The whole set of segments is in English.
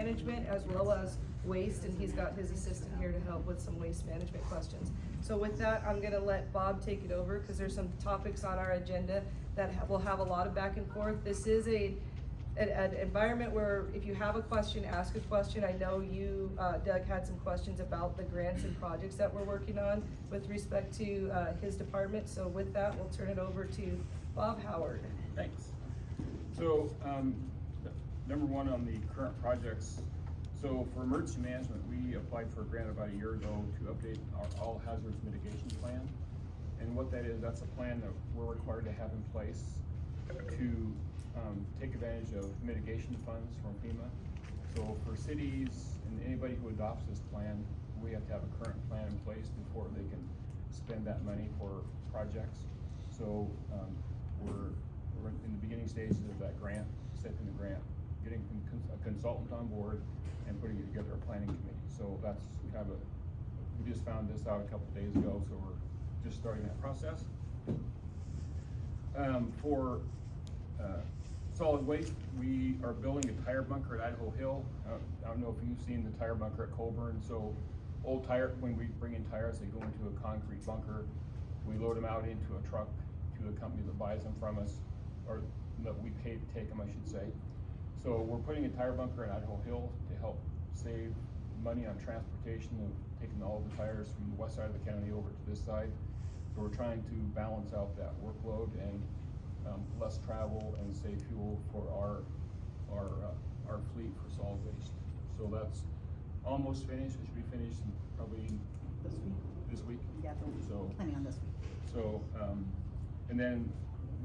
management as well as waste, and he's got his assistant here to help with some waste management questions. So with that, I'm gonna let Bob take it over because there's some topics on our agenda that will have a lot of back and forth. This is an environment where if you have a question, ask a question. I know you, Doug, had some questions about the grants and projects that we're working on with respect to his department. So with that, we'll turn it over to Bob Howard. Thanks. So, number one on the current projects. So for emergency management, we applied for a grant about a year ago to update our all hazards mitigation plan. And what that is, that's a plan that we're required to have in place to take advantage of mitigation funds from FEMA. So for cities and anybody who adopts this plan, we have to have a current plan in place before they can spend that money for projects. So we're in the beginning stages of that grant, setting the grant, getting a consultant on board, and putting together a planning committee. So that's kind of we just found this out a couple of days ago, so we're just starting that process. For solid waste, we are building a tire bunker at Idaho Hill. I don't know if you've seen the tire bunker at Colburn. So old tire, when we bring in tires, they go into a concrete bunker. We load them out into a truck to the company that buys them from us, or that we pay to take them, I should say. So we're putting a tire bunker in Idaho Hill to help save money on transportation of taking all the tires from the west side of the county over to this side. So we're trying to balance out that workload and less travel and save fuel for our fleet for solid waste. So that's almost finished. It should be finished probably this week. Yeah, so planning on this week. So and then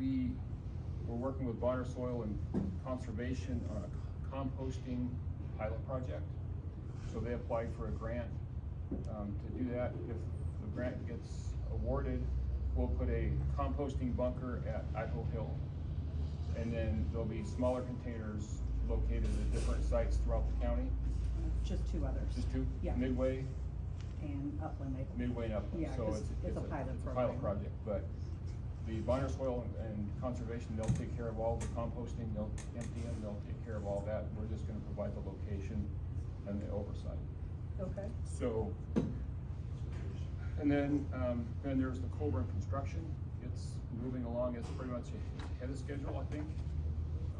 we're working with Bonner Soil and Conservation on a composting pilot project. So they applied for a grant to do that. If the grant gets awarded, we'll put a composting bunker at Idaho Hill. And then there'll be smaller containers located at different sites throughout the county. Just two others. Just two? Yeah. Midway? And Upland Maple. Midway and Upland. Yeah, So it's a pilot it's a program. pilot project, but the Bonner Soil and Conservation, they'll take care of all the composting, they'll empty them, they'll take care of all that. We're just gonna provide the location and the oversight. Okay. So, and then there's the Colburn construction. It's moving along. It's pretty much ahead of schedule, I think,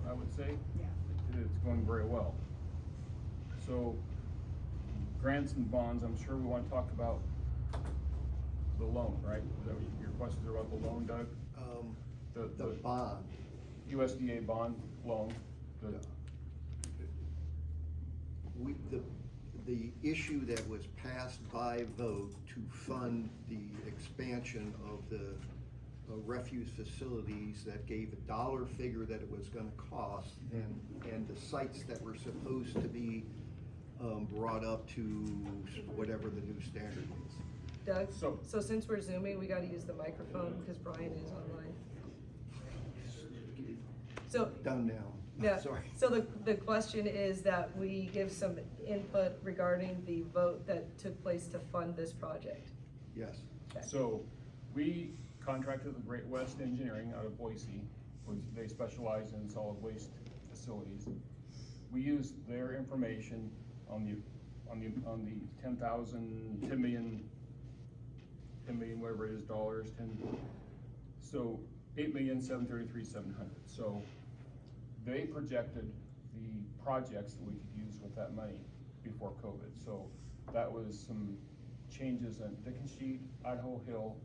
I would say. Yeah. It's going very well. So, grants and bonds, I'm sure we want to talk about the loan, right? Is that what your questions are about the loan, Doug? The bond. USDA bond loan. The issue that was passed by vote to fund the expansion of the refuse facilities that gave a dollar figure that it was gonna cost, and the sites that were supposed to be brought up to whatever the new standard is. Doug, So- so since we're Zooming, we gotta use the microphone because Brian is online. So, Done now. yeah, Sorry. so the question is that we give some input regarding the vote that took place to fund this project. Yes. Okay. So we contracted with Great West Engineering out of Boise, which they specialize in solid waste facilities. We used their information on the 10 million, whatever it is, dollars, so 8,733,700. So they projected the projects that we could use with that money before COVID. So that was some changes in Dickensheet, Idaho Hill,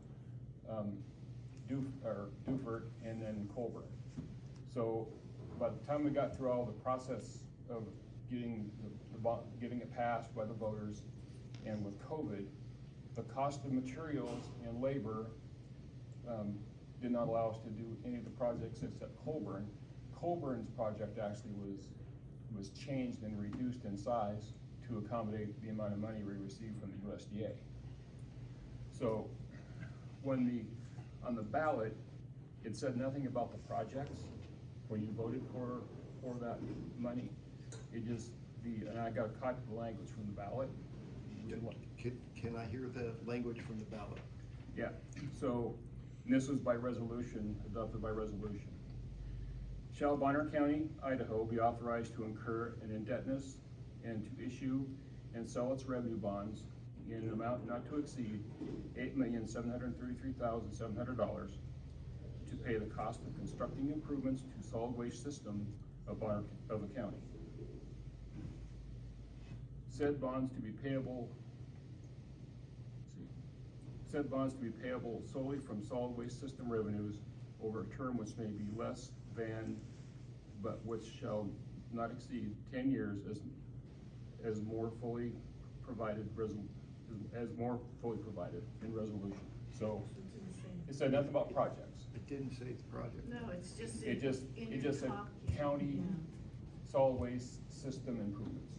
Dufert, and then Colburn. So by the time we got through all the process of getting getting it passed by the voters, and with COVID, the cost of materials and labor did not allow us to do any of the projects except Colburn. Colburn's project actually was changed and reduced in size to accommodate the amount of money we received from the USDA. So when on the ballot, it said nothing about the projects when you voted for that money. It just, and I got a copy of the language from the ballot. Can I hear the language from the ballot? Yeah, so, and this was by resolution, adopted by resolution. Shall Bonner County, Idaho be authorized to incur an indebtedness and to issue and sell its revenue bonds in an amount not to exceed $8,733,700 to pay the cost of constructing improvements to solid waste system of the county. Said bonds to be payable solely from solid waste system revenues over a term which may be less than, but which shall not exceed 10 years as more fully provided in resolution. So it said nothing about projects. It didn't say the project. No, it's just. It just said county solid waste system improvements.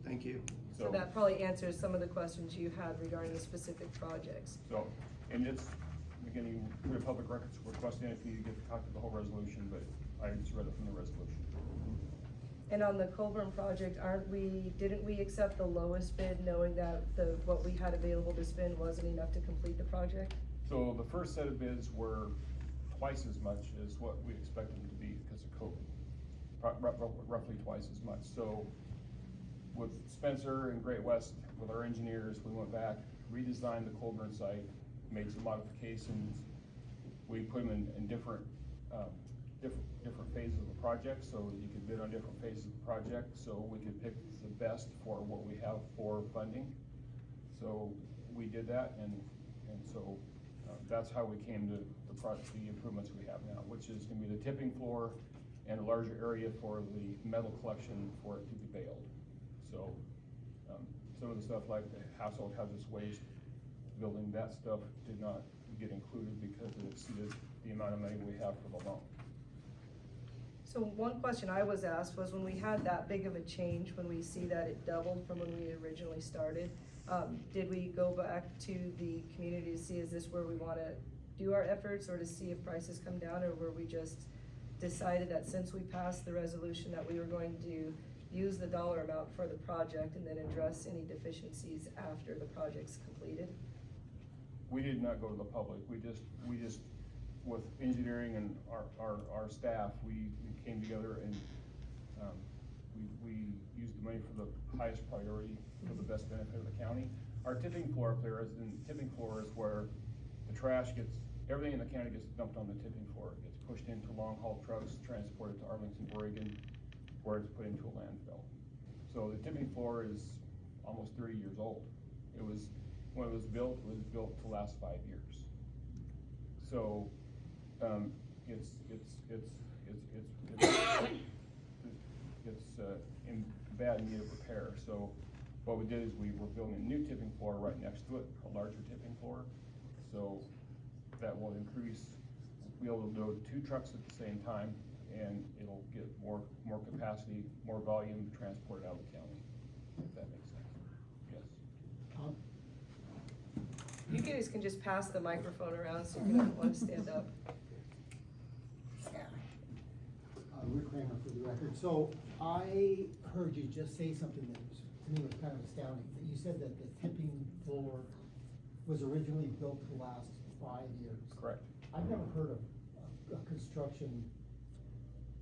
Thank you. So that probably answers some of the questions you had regarding the specific projects. So, and it's beginning, for the public records requesting if you get to talk to the whole resolution, but I just read it from the resolution. And on the Colburn project, didn't we accept the lowest bid knowing that what we had available to spend wasn't enough to complete the project? So the first set of bids were twice as much as what we expected them to be because of COVID. Roughly twice as much. So with Spencer and Great West, with our engineers, we went back, redesigned the Colburn site, made some modifications. We put them in different phases of the project, so you could bid on different phases of the project, so we could pick the best for what we have for funding. So we did that, and so that's how we came to the improvements we have now, which is gonna be the tipping floor and a larger area for the metal collection for it to be baled. So some of the stuff like the household hazardous waste, building, that stuff did not get included because it exceeded the amount of money we have for the loan. So one question I was asked was when we had that big of a change, when we see that it doubled from when we originally started, did we go back to the community to see is this where we wanna do our efforts or to see if prices come down, or were we just decided that since we passed the resolution that we were going to use the dollar amount for the project and then address any deficiencies after the project's completed? We did not go to the public, we just, with engineering and our staff, we came together and, we used the money for the highest priority, for the best benefit of the county. Our tipping floor up there is where the trash gets, everything in the county gets dumped on the tipping floor. It gets pushed into long haul trucks, transported to Arlington, Oregon, where it's put into a landfill. So the tipping floor is almost 30 years old. When it was built to last 5 years. So, it's in bad need of repair. So what we did is we were building a new tipping floor right next to it, a larger tipping floor. So that will increase, we'll be able to load 2 trucks at the same time, and it'll get more capacity, more volume transported out of the county, if that makes sense. Yes. You guys can just pass the microphone around so you don't want to stand up. Rick Kramer for the record. So I heard you just say something that was, to me, was kind of astounding. That you said that the tipping floor was originally built to last 5 years. Correct. I've never heard of a construction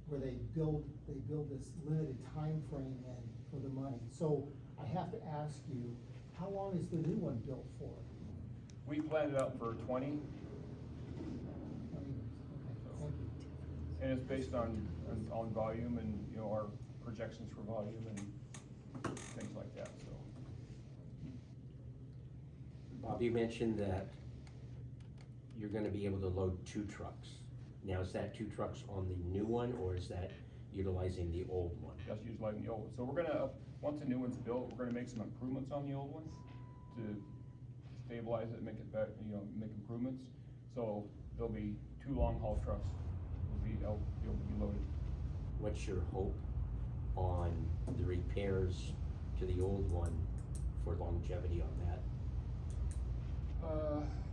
where they build this limited time frame in for the money. So I have to ask you, how long is the new one built for? We planned it out for 20, 20 years. Okay, thank you. and it's based on volume and, our projections for volume and things like that, so. Bob, you mentioned that you're gonna be able to load 2 trucks. Now, is that 2 trucks on the new one, or is that utilizing the old one? Just utilizing the old one. So we're gonna, once the new one's built, we're gonna make some improvements on the old one to stabilize it, make it better, make improvements. So there'll be 2 long haul trucks will be able to be loaded. What's your hope on the repairs to the old one for longevity on that?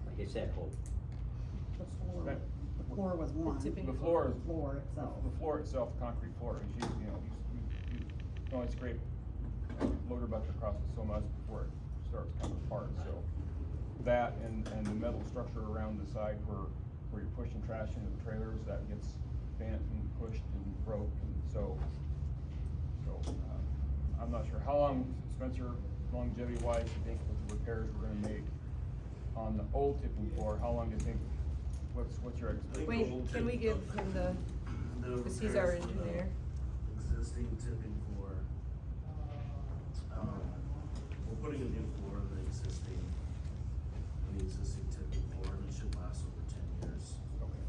Like I said, hope. The floor was one. tipping The floor is. The floor itself. The floor itself, concrete floor, is you can only scrape loader bucket across it so much before it starts coming apart, so. That and the metal structure around the side where you're pushing trash into the trailers, that gets bent and pushed and broke, and so, I'm not sure, how long, Spencer, longevity wise, you think with the repairs we're gonna make on the old tipping floor, how long do you think, what's your expectation? Wait, can we give him the, because he's our repairs for the engineer. Existing tipping floor, we're putting a new floor in the existing tipping floor, and it should last over 10 years. Okay.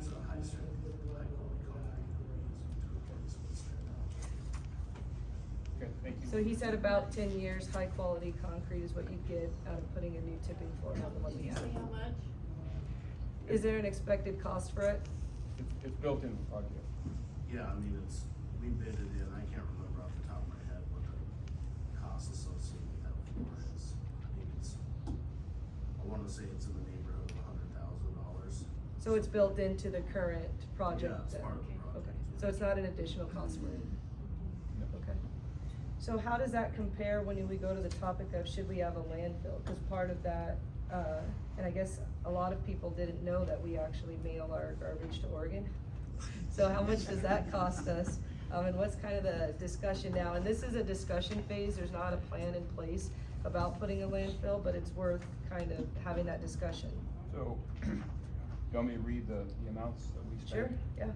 It's a high strength, high quality concrete that we're using to replace what's there now. Okay, thank you. So he said about 10 years, high quality concrete is what you get out of putting a new tipping floor on the one we have. How much? Is there an expected cost for it? It's built into the project. Yeah, I mean, we bid it in, I can't remember off the top of my head what the cost associated with that floor is. I think I wanna say it's in the neighborhood of $100,000. So it's built into the current project? Yeah, it's then? part of the project. Okay, so it's not an additional cost for it? Okay. So how does that compare when we go to the topic of should we have a landfill? Cause part of that, and I guess a lot of people didn't know that we actually mail our garbage to Oregon. So how much does that cost us? And what's kind of the discussion now? And this is a discussion phase, there's not a plan in place about putting a landfill, but it's worth kind of having that discussion. So, you want me to read the amounts that we spent? Sure, yeah.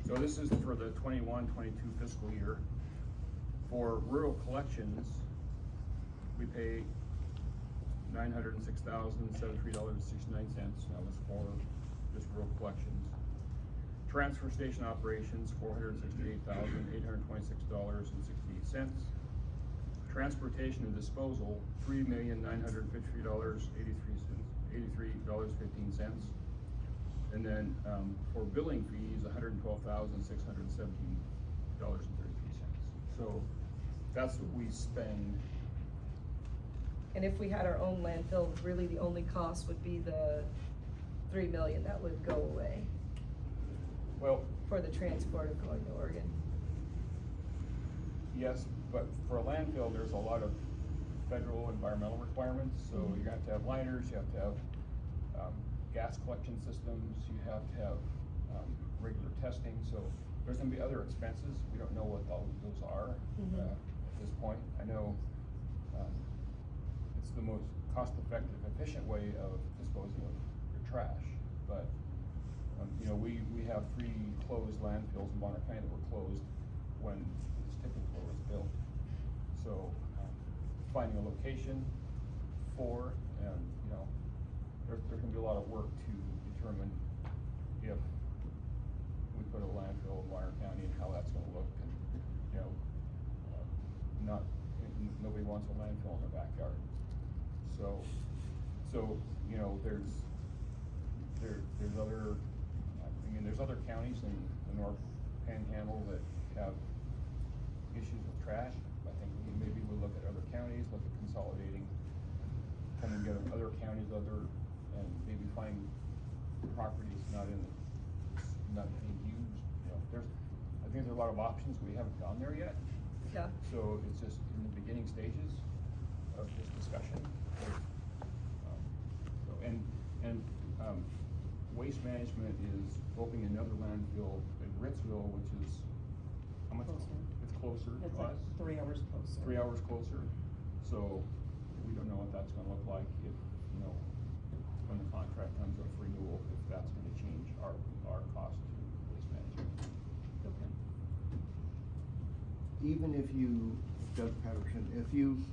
So this is for the 21-22 fiscal year. For rural collections, we pay $906,073.69. That was for just rural collections. Transfer station operations, $468,826.68. Transportation and disposal, $3,953.83.15. And then, for billing fees, $112,617.33. So that's what we spend. And if we had our own landfill, really the only cost would be the 3 million that would go away Well, for the transport of going to Oregon. yes, but for a landfill, there's a lot of federal environmental requirements, so Mhm. you have to have liners, you have to have, gas collection systems, you have to have, regular testing, so there's gonna be other expenses, we don't know what all of those are, Mhm. at this point. I know, it's the most cost-effective, efficient way of disposing of your trash, but, you know, we have 3 closed landfills in Bonner County that were closed when this tipping floor was built. So, finding a location for, and, you know, there can be a lot of work to determine if we put a landfill in Bonner County and how that's gonna look, and, you know, nobody wants a landfill in their backyard. So, you know, there's other, there's other counties in the North Panhandle that have issues with trash. I think maybe we'll look at other counties, look at consolidating, come and get other counties, and maybe find properties not being used, you know, I think there's a lot of options, we haven't gone there yet. Yeah. So it's just in the beginning stages of this discussion. Waste management is opening another landfill in Ritzville, which is, how much? Closer. It's closer It's to like us. 3 hours closer. 3 hours closer, so we don't know what that's gonna look like if, you know, when the contract comes up for renewal, if that's gonna change our cost to waste management. Okay. Even if you, Doug Patterson, if you,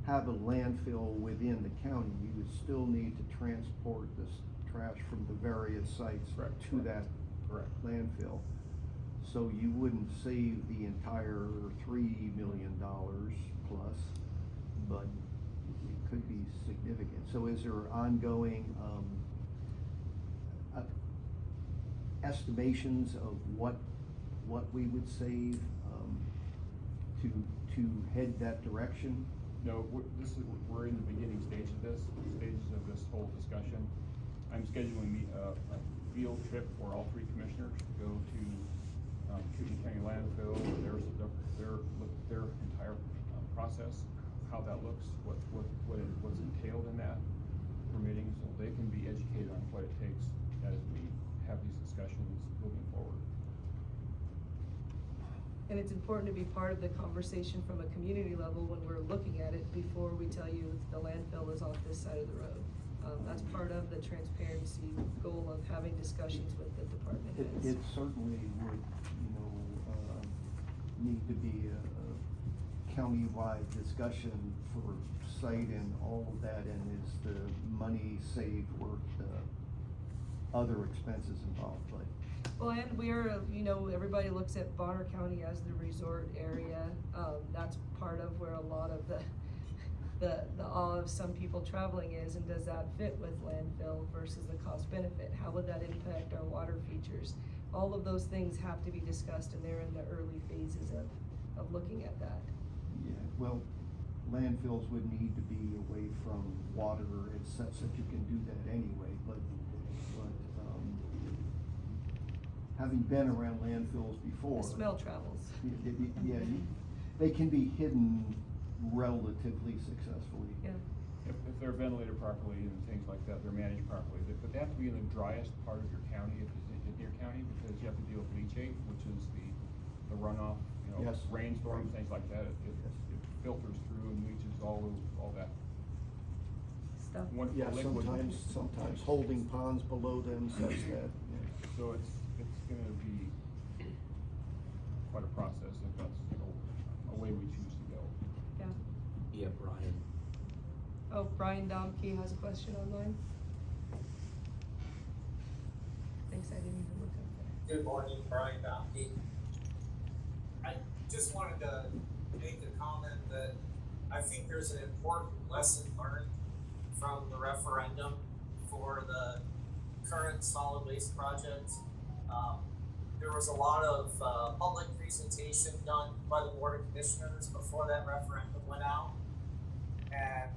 have a landfill within the county, you would still need to transport this trash from the various sites Correct. to that Correct. landfill. So you wouldn't save the entire $3 million plus, but it could be significant. So is there ongoing, estimations of what we would save, to head that direction? No, we're in the beginning stages of this whole discussion. I'm scheduling a field trip for all 3 commissioners to go to, Kootenai County landfill, their entire, process, how that looks, what's entailed in that permitting, so they can be educated on what it takes as we have these discussions moving forward. And it's important to be part of the conversation from a community level when we're looking at it before we tell you the landfill is off this side of the road. That's part of the transparency goal of having discussions with the department heads. It certainly would, need to be a county-wide discussion for site and all of that, and is the money saved worth the other expenses involved, but. Well, and we're, everybody looks at Bonner County as the resort area. That's part of where a lot of the awe of some people traveling is, and does that fit with landfill versus the cost benefit? How would that impact our water features? All of those things have to be discussed, and they're in the early phases of looking at that. Yeah, well, landfills would need to be away from water. It's such that you can do that anyway, but having been around landfills before. The smell travels. Yeah, they can be hidden relatively successfully. Yeah. If they're ventilated properly and things like that, they're managed properly, but they have to be in the driest part of your county, if it's in your county, because you have to deal with leachate, which is the runoff, Yes. rainstorms, things like that. It filters through and leaches all that Stuff. wonderful Yeah, liquid. sometimes holding ponds below them such that, So it's gonna be quite a process if that's, a way we choose to go. Yeah. Yeah, Brian. Oh, Brian Domke has a question online. Thanks, I didn't even look up there. Good morning, Brian Domke. I just wanted to make a comment that I think there's an important lesson learned from the referendum for the current solid waste project. There was a lot of public presentation done by the Board of Commissioners before that referendum went out. And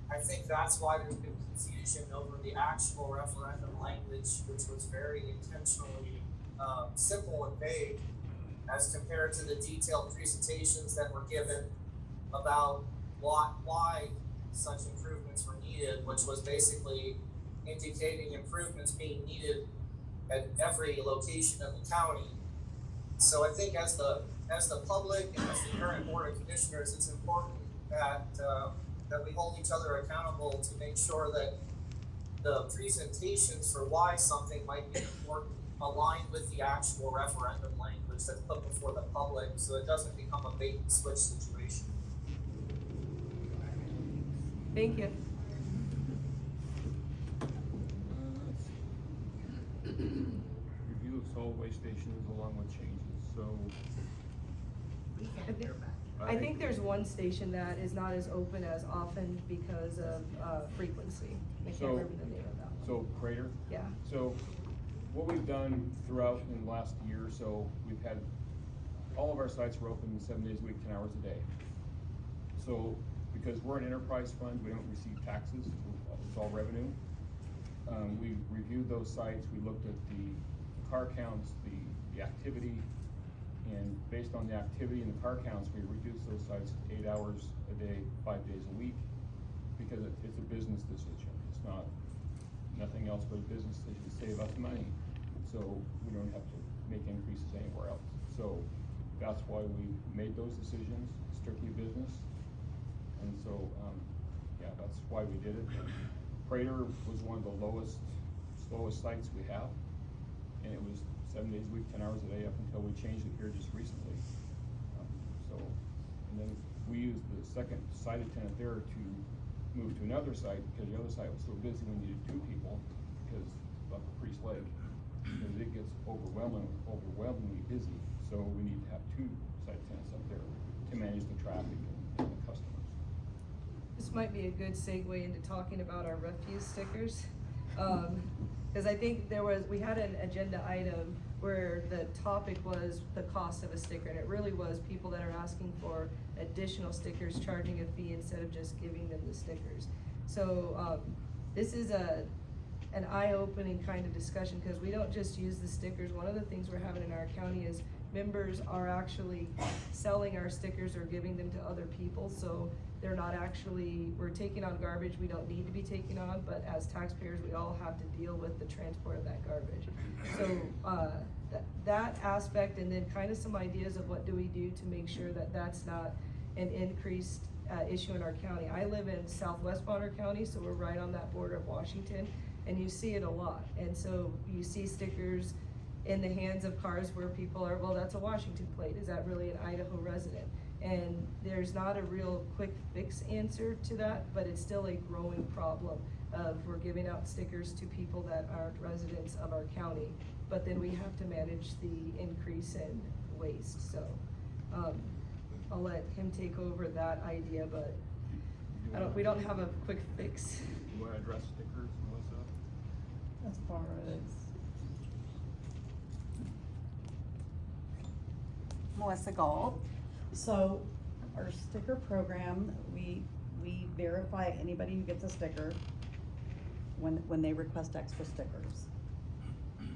I think that's why there's been confusion over the actual referendum language, which was very intentionally simple and vague as compared to the detailed presentations that were given about why such improvements were needed, which was basically indicating improvements being needed at every location of the county. So I think as the public and as the current Board of Commissioners, it's important that we hold each other accountable to make sure that the presentations for why something might be important align with the actual referendum language that's put before the public, so it doesn't become a bait and switch situation. Thank you. Review of solid waste stations along with changes, so. I think there's one station that is not as open as often because of frequency. I can't So- remember the name of that one. So Crater? Yeah. So what we've done throughout in the last year or so, we've had, all of our sites were open 7 days a week, 10 hours a day. So because we're an enterprise fund, we don't receive taxes, it's all revenue. We reviewed those sites, we looked at the car counts, the activity, and based on the activity and the car counts, we reduced those sites to 8 hours a day, 5 days a week, because it's a business decision. It's not, nothing else but a business decision to save us money, so we don't have to make increases anywhere else. So that's why we made those decisions, strictly business. And so, yeah, that's why we did it. Prater was one of the slowest sites we have, and it was 7 days a week, 10 hours a day up until we changed it here just recently. And then we used the second site attendant there to move to another site because the other site was so busy we needed 2 people because of Priest Lake. Because it gets overwhelmingly busy, so we need to have 2 site attendants up there to manage the traffic and the customers. This might be a good segue into talking about our refuse stickers. Cause I think we had an agenda item where the topic was the cost of a sticker, and it really was people that are asking for additional stickers, charging a fee instead of just giving them the stickers. So, this is an eye-opening kind of discussion, cause we don't just use the stickers. One of the things we're having in our county is members are actually selling our stickers or giving them to other people, so they're not actually, we're taking on garbage we don't need to be taking on, but as taxpayers, we all have to deal with the transport of that garbage. So, that aspect, and then kind of some ideas of what do we do to make sure that that's not an increased issue in our county. I live in southwest Bonner County, so we're right on that border of Washington, and you see it a lot. And so you see stickers in the hands of cars where people are, well, that's a Washington plate, is that really an Idaho resident? And there's not a real quick fix answer to that, but it's still a growing problem of we're giving out stickers to people that aren't residents of our county, but then we have to manage the increase in waste, so, I'll let him take over that idea, but we don't have a quick fix. You wanna address stickers, Melissa? As far as. Melissa Gold. So our sticker program, we verify anybody who gets a sticker when they request extra stickers.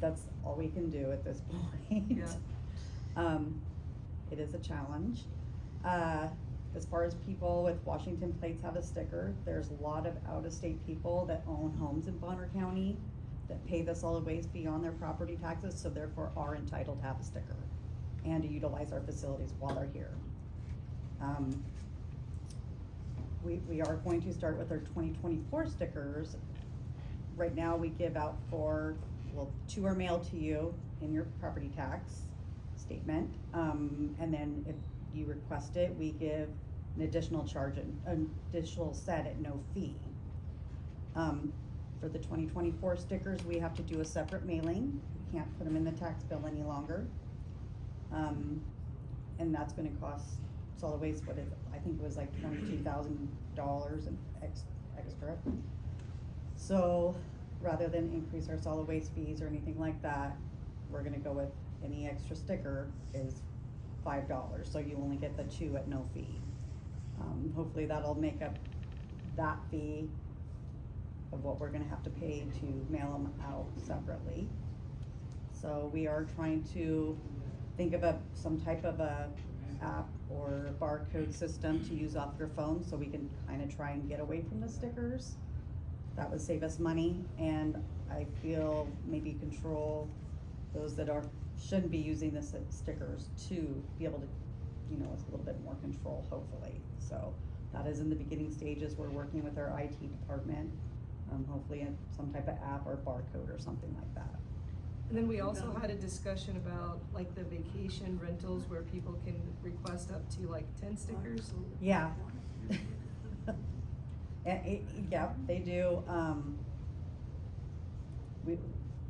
That's all we can do at this point. Yeah. It is a challenge. As far as people with Washington plates have a sticker, there's a lot of out-of-state people that own homes in Bonner County that pay the solid waste fee on their property taxes, so therefore are entitled to have a sticker and to utilize our facilities while they're here. We are going to start with our 2024 stickers. Right now, we give out two are mailed to you in your property tax statement. And then if you request it, we give an additional an additional set at no fee. For the 2024 stickers, we have to do a separate mailing. We can't put them in the tax bill any longer. And that's gonna cost solid waste, I think it was like $22,000 and extra. So rather than increase our solid waste fees or anything like that, we're gonna go with any extra sticker is $5, so you only get the 2 at no fee. Hopefully that'll make up that fee of what we're gonna have to pay to mail them out separately. So we are trying to think of some type of a app or barcode system to use off your phone, so we can kind of try and get away from the stickers. That would save us money, and I feel maybe control those that shouldn't be using the stickers to be able to, it's a little bit more control, hopefully. So that is in the beginning stages. We're working with our IT department, hopefully in some type of app or barcode or something like that. And then we also had a discussion about like the vacation rentals where people can request up to like 10 stickers. Yeah. Yeah, they do.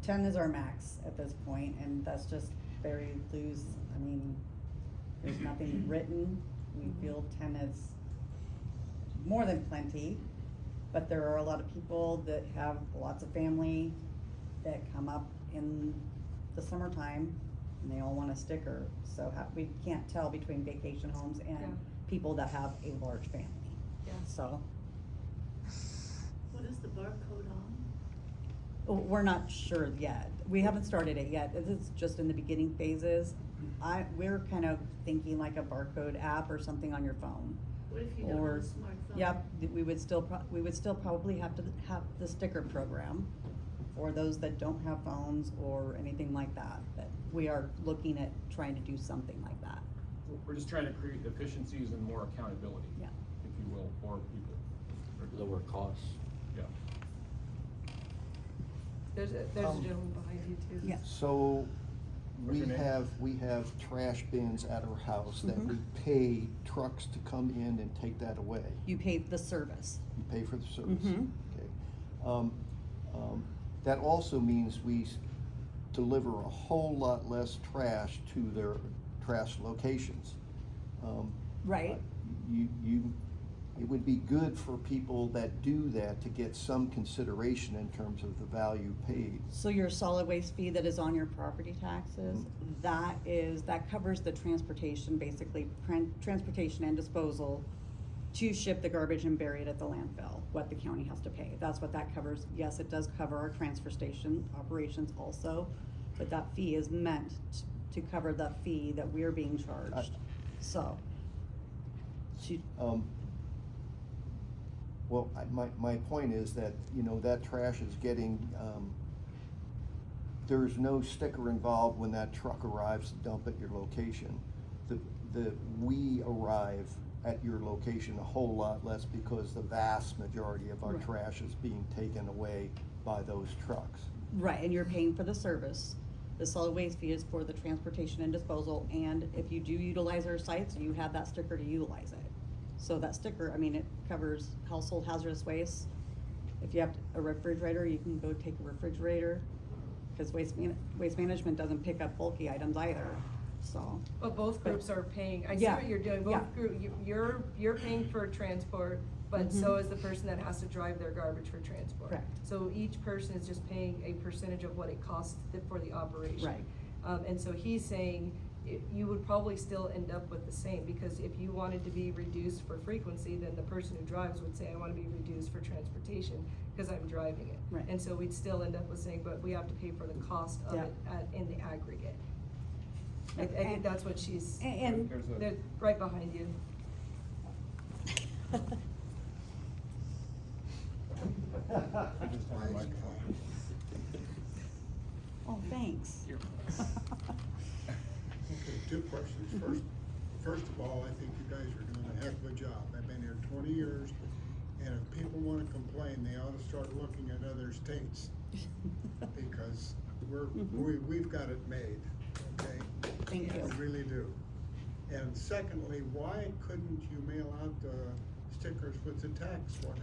10 is our max at this point, and that's just very loose. I mean, there's nothing written. We feel 10 is more than plenty, but there are a lot of people that have lots of family that come up in the summertime and they all want a sticker. So we can't tell between vacation homes and Yeah. people that have a large family. Yeah. So. What is the barcode on? We're not sure yet. We haven't started it yet. This is just in the beginning phases. We're kind of thinking like a barcode app or something on your phone. What if you don't have a smartphone? Yep, we would still probably have to have the sticker program for those that don't have phones or anything like that. But we are looking at trying to do something like that. We're just trying to create efficiencies and more accountability. Yeah. If you will, for people. Lower costs. Yeah. There's a gentleman behind you too. Yeah. So What's your name? we have trash bins at our house that Mhm. we pay trucks to come in and take that away. You pay the service. You pay for the service. Mhm. Okay. That also means we deliver a whole lot less trash to their trash locations. Right. It would be good for people that do that to get some consideration in terms of the value paid. So your solid waste fee that is on your property taxes, that covers the transportation, basically, transportation and disposal to ship the garbage and bury it at the landfill, what the county has to pay. That's what that covers. Yes, it does cover our transfer station operations also, but that fee is meant to cover the fee that we're being charged, so. Well, my point is that, that trash is getting, there's no sticker involved when that truck arrives to dump at your location. We arrive at your location a whole lot less because the vast majority of our Right. trash is being taken away by those trucks. Right, and you're paying for the service. The solid waste fee is for the transportation and disposal, and if you do utilize our sites, you have that sticker to utilize it. So that sticker, I mean, it covers household hazardous waste. If you have a refrigerator, you can go take a refrigerator, cause waste management doesn't pick up bulky items either, so. But both groups are paying, I see Yeah, what you're doing, yeah. both group, you're paying for transport, but so is the person that has to drive their garbage for transport. Correct. So each person is just paying a percentage of what it costs for the operation. Right. And so he's saying, you would probably still end up with the same, because if you wanted to be reduced for frequency, then the person who drives would say, I wanna be reduced for transportation, cause I'm driving it. Right. And so we'd still end up with saying, but we have to pay for the cost of Yeah. it in the aggregate. I think that's what she's, And, There's a, they're right behind you. I just have a microphone. oh, thanks. Okay, two questions. First of all, I think you guys are doing a heck of a job. I've been here 20 years, and if people wanna complain, they ought to start looking at other states, because we've got it made, okay? Thank you. We really do. And secondly, why couldn't you mail out stickers with the tax? What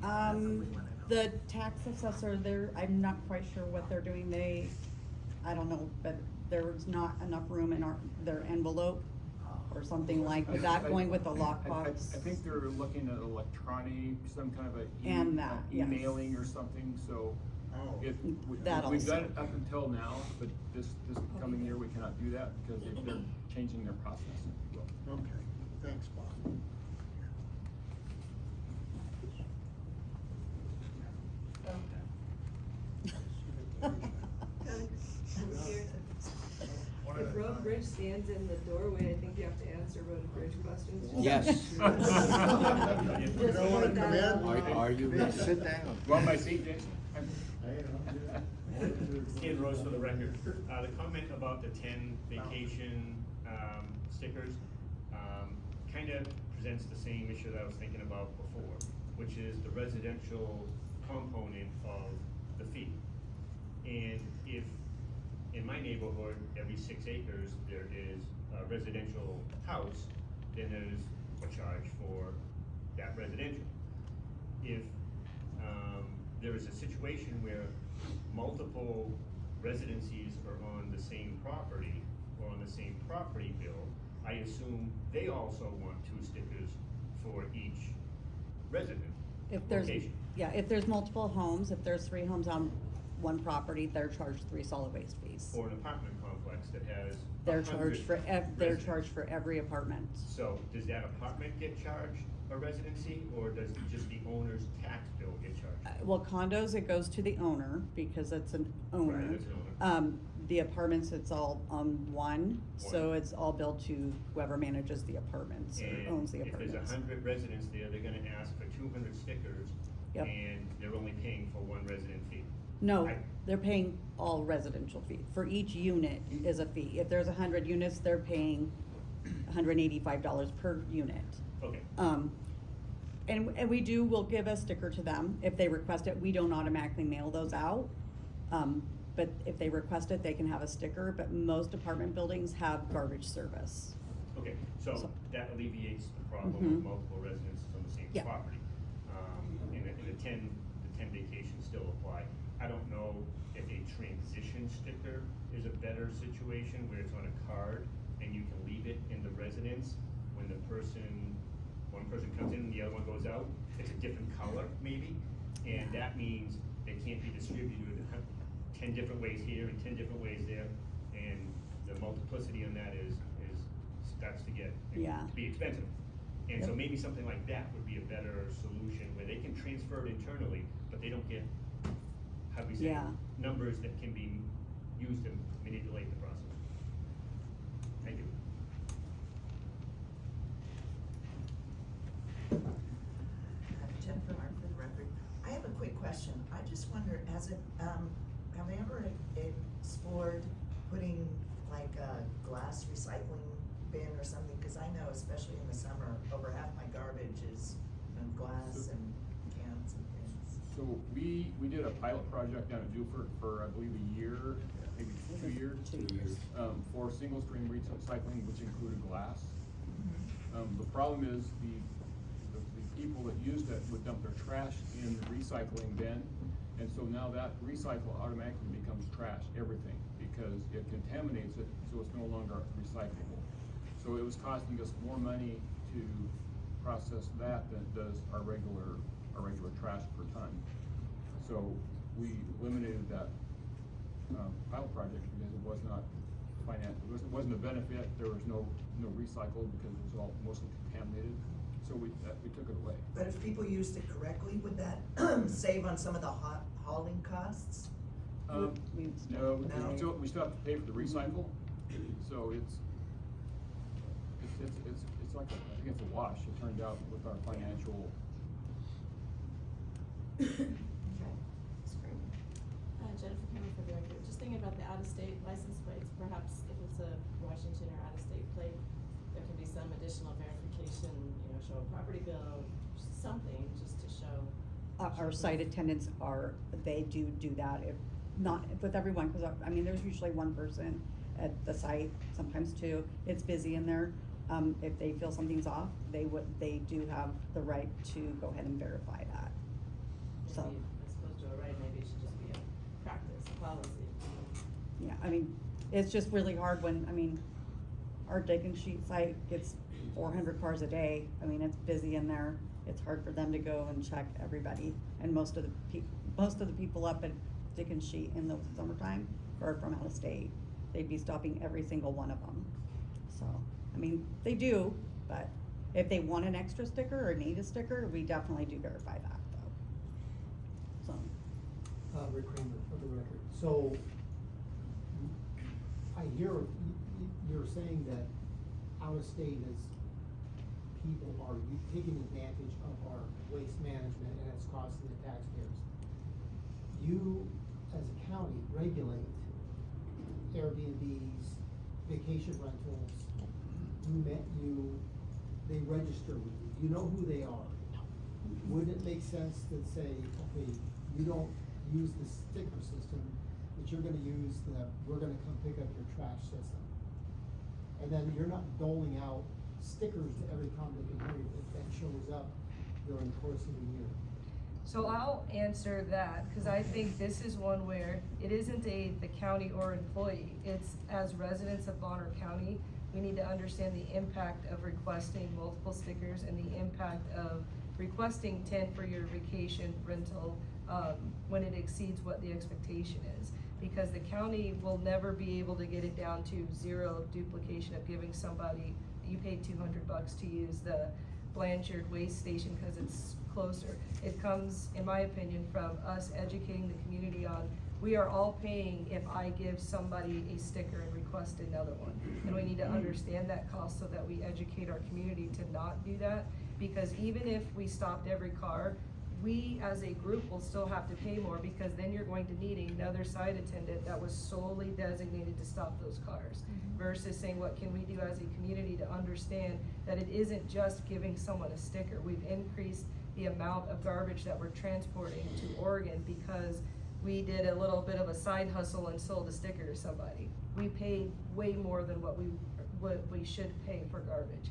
happened? The tax assessor, I'm not quite sure what they're doing, I don't know, but there's not enough room in their envelope or something like that, going with the lockbox. I think they're looking at electronic, some kind of And that, yes. emailing or something, so Oh, if, That we've done also. it up until now, but this coming year, we cannot do that because they're changing their process, if you will. okay. Thanks, Bob. If Road and Bridge stands in the doorway, I think you have to answer Road and Bridge questions. Yes. You don't wanna come in? Are you ready? Sit down. Want my seat, Jason? Ian Rose for the record. The comment about the 10 vacation stickers kind of presents the same issue that I was thinking about before, which is the residential component of the fee. And if in my neighborhood, every 6 acres, there is a residential house, then there's a charge for that residential. If there is a situation where multiple residencies are on the same property or on the same property bill, I assume they also want 2 stickers for each resident If there's, location. yeah, if there's multiple homes, if there's 3 homes on one property, they're charged 3 solid waste fees. Or an apartment complex that has They're 100 charged for, they're residents. charged for every apartment. So does that apartment get charged a residency, or does just the owner's tax bill get charged? Well, condos, it goes to the owner, because it's an owner. Right, it's an owner. The apartments, it's all on one, so One. it's all billed to whoever manages the apartments or owns the And if there's apartments. 100 residents there, they're gonna ask for 200 stickers, Yep. and they're only paying for 1 resident fee. No, I- they're paying all residential fee. For each unit is a fee. If there's 100 units, they're paying $185 per unit. Okay, And we'll give a sticker to them if they request it. We don't automatically mail those out. But if they request it, they can have a sticker, but most apartment buildings have garbage service. okay, so So- that alleviates the problem Mhm. with multiple residences on the same Yeah. property. And the 10 vacations still apply. I don't know if a transition sticker is a better situation where it's on a card and you can leave it in the residence when one person comes in and the other one goes out. It's a different color maybe, and that means they can't be distributed 10 different ways here and 10 different ways there. And the multiplicity on that starts to get, Yeah. to be expensive. And so Yep. maybe something like that would be a better solution, where they can transfer it internally, but they don't get, how do we say, Yeah. numbers that can be used to manipulate the process. Thank you. Jennifer Mark for the record. I have a quick question. I just wonder, as it, have they ever explored putting like a glass recycling bin or something? Cause I know, especially in the summer, over half my garbage is, glass and cans and things. So we did a pilot project down at Duford for, I believe, a year, maybe 2 years. 2 years. For single stream recycling, which included glass. The problem is the people that used it would dump their trash in the recycling bin. And so now that recycle automatically becomes trash, everything, because it contaminates it, so it's no longer recyclable. So it was costing us more money to process that than it does our regular trash per ton. So we eliminated that pilot project because it was not it wasn't a benefit. There was no recycle because it was all mostly contaminated. So we took it away. But if people used it correctly, would that save on some of the hauling costs? No, No. we still have to pay for the recycle. So it's like, I think it's a wash, it turned out, with our financial. Okay. Jennifer Cameron for the record, just thinking about the out-of-state license plates, perhaps if it's a Washington or out-of-state plate, there can be some additional verification, show a property bill, something, just to show. Our site attendants they do that, if not with everyone, cause I mean, there's usually one person at the site, sometimes two, it's busy in there. If they feel something's off, they do have the right to go ahead and verify that, so. Maybe, as opposed to a right, maybe it should just be a practice, a policy. Yeah, I mean, it's just really hard when, our dig and sheet site gets 400 cars a day. I mean, it's busy in there. It's hard for them to go and check everybody. And most of the people up at dig and sheet in the summertime are from out of state. They'd be stopping every single one of them. So, they do, but if they want an extra sticker or need a sticker, we definitely do verify that though. So. Rick Kramer for the record. So, I hear you're saying that out-of-state people are taking advantage of our waste management and it's costing the taxpayers. You, as a county, regulate Airbnbs, vacation rentals, they register with you, you know who they are. Wouldn't it make sense to say, okay, you don't use the sticker system, but you're gonna use we're gonna come pick up your trash system. And then you're not doling out stickers to every comment that shows up during the course of the year. So I'll answer that, because I think this is one where it isn't the county or employee, it's as residents of Bonner County, we need to understand the impact of requesting multiple stickers and the impact of requesting 10 for your vacation rental when it exceeds what the expectation is. Because the county will never be able to get it down to zero duplication of giving somebody, you paid $200 to use the Blanchard waste station because it's closer. It comes, in my opinion, from us educating the community on, we are all paying if I give somebody a sticker and request another one. And we need to understand that cost so that we educate our community to not do that. Because even if we stopped every car, we as a group will still have to pay more, because then you're going to need another site attendant that was solely designated to stop those cars. Versus saying, what can we do as a community to understand that it isn't just giving someone a sticker. We've increased the amount of garbage that we're transporting to Oregon because we did a little bit of a side hustle and sold a sticker to somebody. We paid way more than what we should pay for garbage.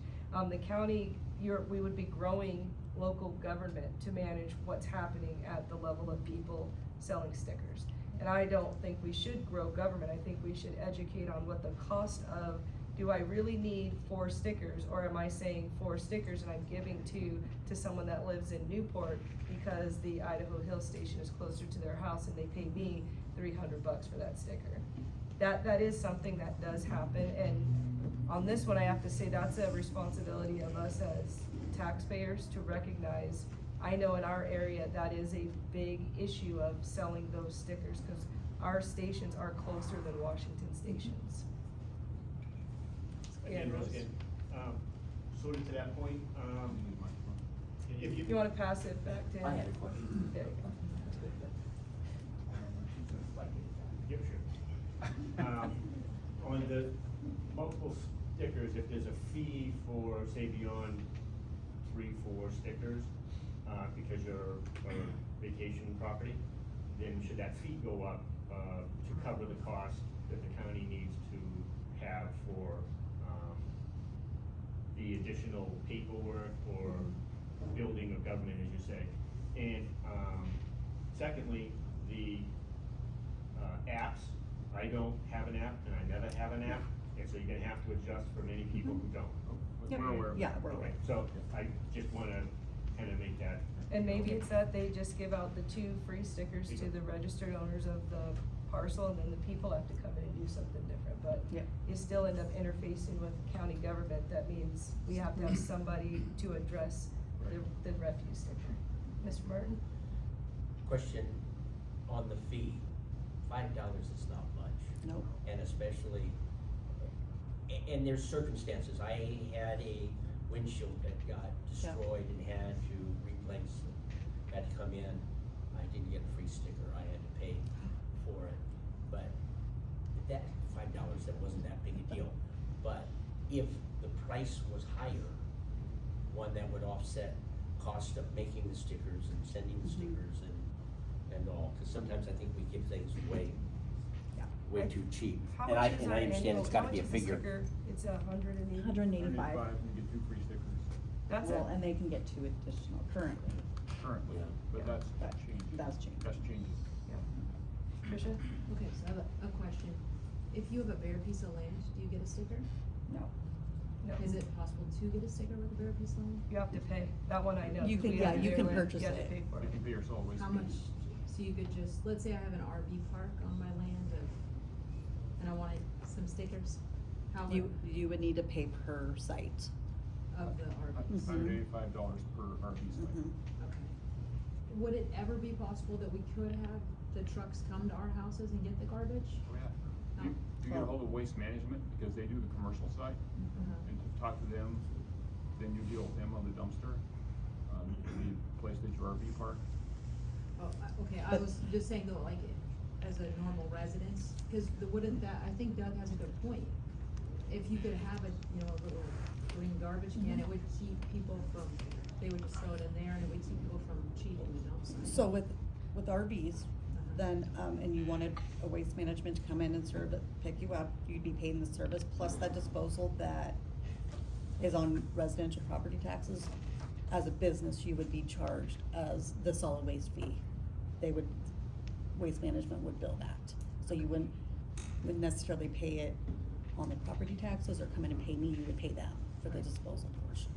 The county, we would be growing local government to manage what's happening at the level of people selling stickers. And I don't think we should grow government. I think we should educate on what the cost of, do I really need 4 stickers, or am I saying 4 stickers and I'm giving 2 to someone that lives in Newport because the Idaho Hill station is closer to their house and they pay me $300 for that sticker. That is something that does happen, and on this one I have to say that's a responsibility of us as taxpayers to recognize. I know in our area that is a big issue of selling those stickers because our stations are closer than Washington stations. Again, Rose, sort of to that point, if You wanna pass it back to him? I had a question. There you go. Yep, sure. On the multiple stickers, if there's a fee for, say, beyond 3-4 stickers, because you're a vacation property, then should that fee go up, to cover the cost that the county needs to have for, the additional paperwork or building of government, as you say? And, secondly, the, apps, I don't have an app and I never have an app, and so you're gonna have to adjust for many people who don't. Yep. We're aware of Yeah, that. we're aware. Okay, so I just wanna kinda make that. And maybe it's that they just give out the 2 free stickers to the registered owners of the parcel, and then the people have to come in and do something different, but Yep. you still end up interfacing with county government. That means we have to have somebody to address the refuse sticker. Mr. Martin? Question on the fee, $5 is not much. Nope. And especially, and there's circumstances, I had a windshield that got destroyed and had to replace it, had to come in, I didn't get a free sticker, I had to pay for it, but that $5, that wasn't that big a deal. But if the price was higher, one that would offset cost of making the stickers and sending the stickers and all, cause sometimes I think we give things away Yeah. way too cheap. How And much is and our I understand annual- it's gotta how be a much is the figure. sticker? It's 180. 185. And you get 2 free stickers That's it. Well, and they can get 2 additional currently. currently, Yeah. but that's But changing. that's changing. That's changing. Tricia? Okay, so I have a question. If you have a bare piece of land, do you get a sticker? No. No. Is it possible to get a sticker with a bare piece of land? You have to pay. That one I know. You 'cause can- we yeah, have you to can pay purchase You have to it. pay for You it. can pay your solid waste. How fee. much, so you could just, let's say I have an RV park on my land and I wanted some stickers, how would, You would need to pay per site. of the RVs? $185 per RV site. Mhm. Okay. Would it ever be possible that we could have the trucks come to our houses and get the garbage? Oh, yeah. You get a hold of Waste Management, because they do the commercial side, Uh-huh. and to talk to them, then you deal with them on the dumpster, the place that your RV park. Oh, okay, I was just saying though, like, as a normal resident, cause wouldn't that, I think Doug has a good point. If you could have a, you know, a little green garbage can, it would keep people from, they would just throw it in there and it would keep people from cheating the dumpster. So with RVs, then, and you wanted a waste management to come in and serve it, pick you up, you'd be paying the service plus that disposal that is on residential property taxes. As a business, you would be charged as the solid waste fee. Waste management would bill that. So you wouldn't necessarily pay it on the property taxes or come in and pay me, you would pay them for the disposal portion.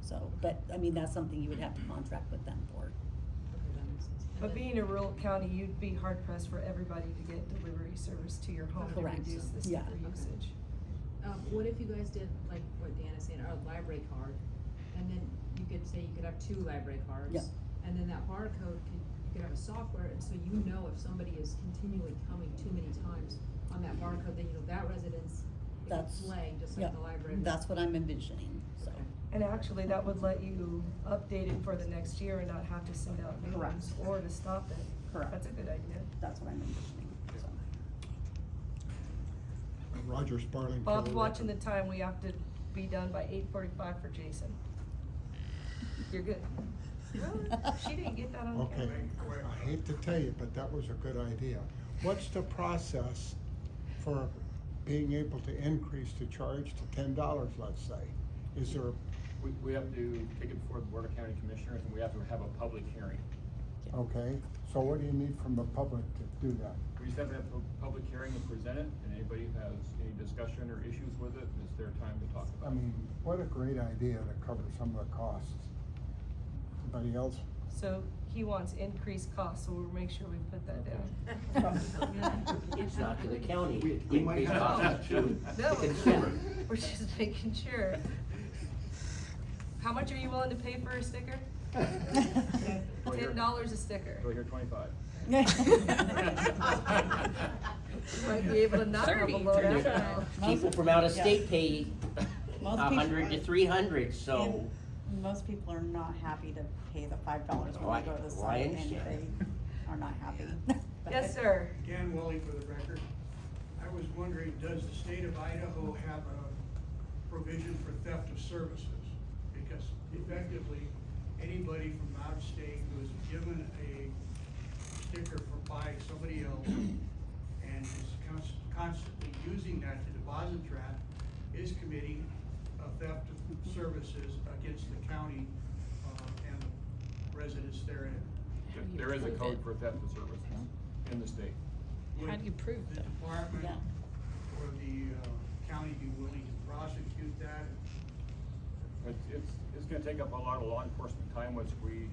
So, but, I mean, that's something you would have to contract with them for. Okay, that makes sense. And But then- being a rural county, you'd be hard pressed for everybody to get delivery service to your home to Correct. reduce the Yeah. sticker usage. What if you guys did, like what Dan is saying, a library card, and then you could say you could have 2 library cards? Yep. And then that barcode you could have a software, and so you know if somebody is continually coming too many times on that barcode, then you know that residence, it would That's, flag, just yeah, like the library. that's what I'm envisioning, so. Okay. And actually, that would let you update it for the next year and not have to send out new Correct. ones or to stop it. Correct. That's a good idea. That's what I'm envisioning, so. Roger Sparling. for Bob's the watching the record. time. We have to be done by 8:45 for Jason. You're good. Really? She didn't get that on Okay, camera. I hate to tell you, but that was a good idea. What's the process for being able to increase the charge to $10, let's say? Is there, We have to take it before the Board of County Commissioners, and we have to have a public hearing. okay, so what do you need from the public to do that? We just have to have a public hearing and present it, and anybody who has any discussion or issues with it, it's their time to talk I about it. mean, what a great idea to cover some of the costs. Anybody else? So he wants increased costs, so we'll make sure we put that down. It's not to the county, We might increased have cost to No, the consumer. we're just making sure. How much are you willing to pay for a sticker? $10 a sticker. Go here, 25. Might be able to knock off a load after all. People from out of state pay Most 100 to 300, so. And most people are not happy to pay the $5 Oh, when they go to the I site understand. anyway. are not happy. Yes, sir. Dan Willie for the record. I was wondering, does the state of Idaho have a provision for theft of services? Because effectively, anybody from out of state who is given a sticker by somebody else and is constantly using that to deposit trap is committing a theft of services against the county and the residents therein. There is a code for theft of services in the state. How do you prove that? The department or the county be willing to prosecute that? It's gonna take up a lot of law enforcement time, which we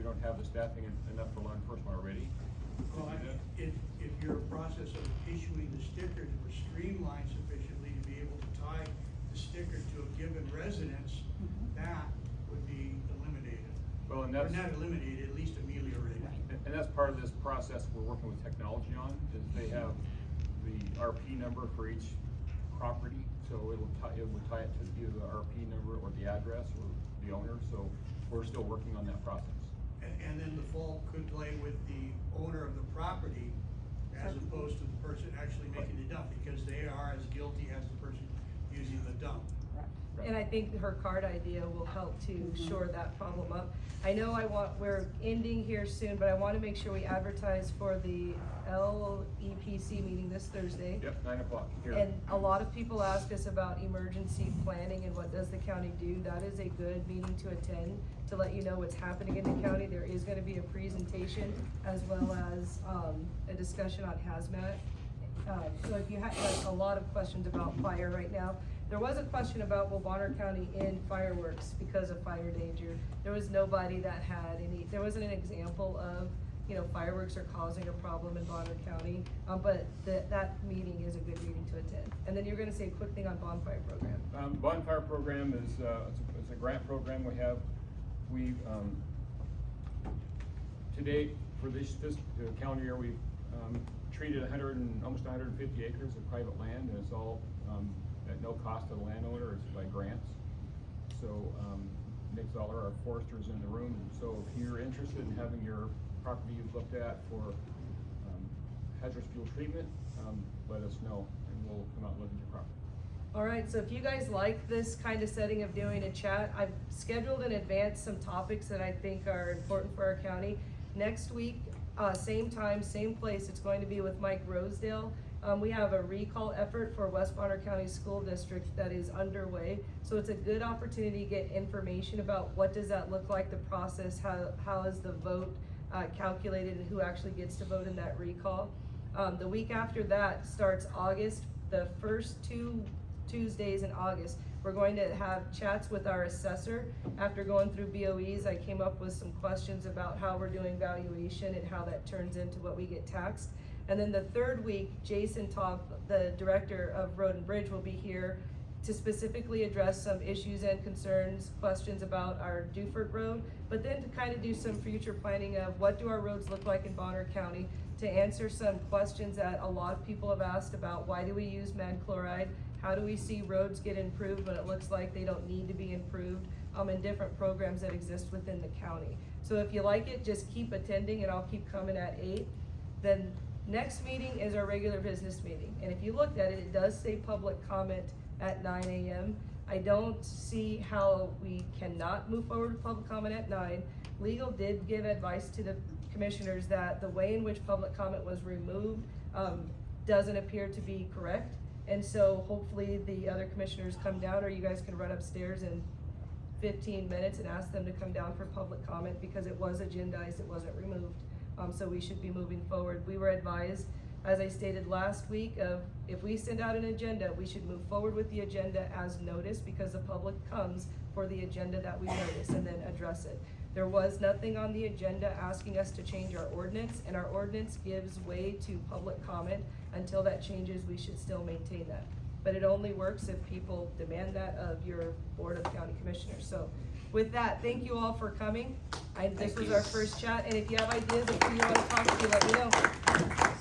don't have the staffing enough for law enforcement already. Well, if your process of issuing the stickers were streamlined sufficiently to be able to tie the sticker to a given residence, that would be eliminated. Well, and Or that's. not eliminated, at least ameliorated. And that's part of this process we're working with technology on, is they have the RP number for each property. So it would tie it to either the RP number or the address or the owner, so we're still working on that process. And then the fault could lay with the owner of the property as opposed to the person actually making the dump, because they are as guilty as the person using the dump. And I think her card idea will help to shore that problem up. I know we're ending here soon, but I wanna make sure we advertise for the LEPC meeting this Thursday. Yep, 9 o'clock here. And a lot of people ask us about emergency planning and what does the county do. That is a good meeting to attend, to let you know what's happening in the county. There is gonna be a presentation as well as, a discussion on hazmat. So if you have, like, a lot of questions about fire right now. There was a question about will Bonner County end fireworks because of fire danger. There was nobody that had there wasn't an example of, fireworks are causing a problem in Bonner County. But that meeting is a good meeting to attend. And then you're gonna say a quick thing on bonfire program. Bonfire program is, it's a grant program we have. We, to date, for this calendar year, we've, treated almost 150 acres of private land, and it's all, at no cost to the landowner, it's by grants. So, Nick Zoller, our forester, is in the room, so if you're interested in having your property looked at for, hazardous fuel treatment, let us know, and we'll come out and look at your property. All right, so if you guys like this kind of setting of doing a chat, I've scheduled in advance some topics that I think are important for our county. Next week, same time, same place, it's going to be with Mike Rosedale. We have a recall effort for West Bonner County School District that is underway. So it's a good opportunity to get information about what does that look like, the process, how is the vote calculated, and who actually gets to vote in that recall. The week after that starts August, the first 2 Tuesdays in August. We're going to have chats with our assessor. After going through BOEs, I came up with some questions about how we're doing valuation and how that turns into what we get taxed. And then the third week, Jason Top, the director of Road and Bridge, will be here to specifically address some issues and concerns, questions about our Duford Road, but then to kind of do some future planning of what do our roads look like in Bonner County, to answer some questions that a lot of people have asked about why do we use mag chloride, how do we see roads get improved when it looks like they don't need to be improved, and different programs that exist within the county. So if you like it, just keep attending and I'll keep coming at 8. Then next meeting is our regular business meeting. And if you looked at it, it does say public comment at 9 a.m. I don't see how we cannot move forward with public comment at 9. Legal did give advice to the commissioners that the way in which public comment was removed doesn't appear to be correct. And so hopefully the other commissioners come down, or you guys can run upstairs in 15 minutes and ask them to come down for public comment, because it was agendized, it wasn't removed. So we should be moving forward. We were advised, as I stated last week, of if we send out an agenda, we should move forward with the agenda as noticed, because the public comes for the agenda that we notice and then address it. There was nothing on the agenda asking us to change our ordinance, and our ordinance gives way to public comment. Until that changes, we should still maintain that. But it only works if people demand that of your Board of County Commissioners. So with that, thank you all for coming. This was our first chat, and if you have ideas of who you want to talk to, let me know.